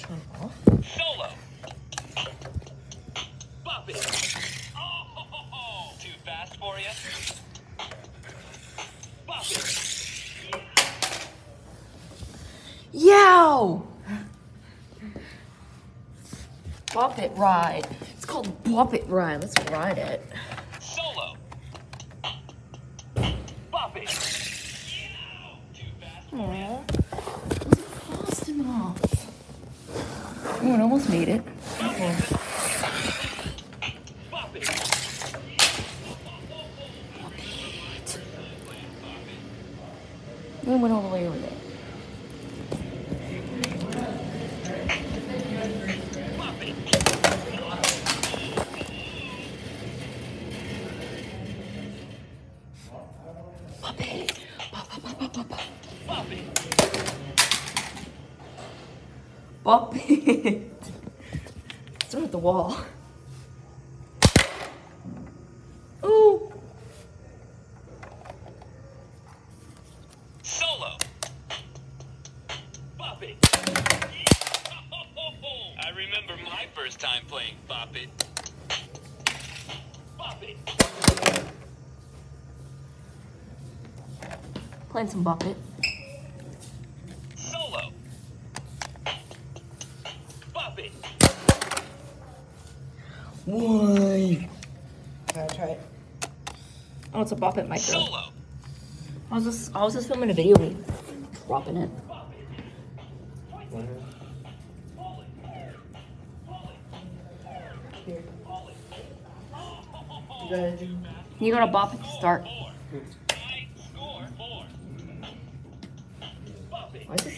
turn off. Solo. Bop it. Oh, too fast for you. Bop it. Yow! Bop It Ride. It's called Bop It Ride. Let's ride it. Solo. Bop it. Too fast. Aww. Fast enough. Oh, it almost made it. Okay. Bop it. It went all the way over there. Bop it. Bop it. Bop, bop, bop, bop, bop, bop. Bop it. Bop it. Throw it at the wall. Ooh. Solo. Bop it. I remember my first time playing Bop It. Bop it. Playing some Bop It. Solo. Bop it. Why? Alright, try it. Oh, it's a Bop It micro. Solo. I was just filming a video of me dropping it. Bop it. You gotta bop it to start. I score 4. Bop it. Why is this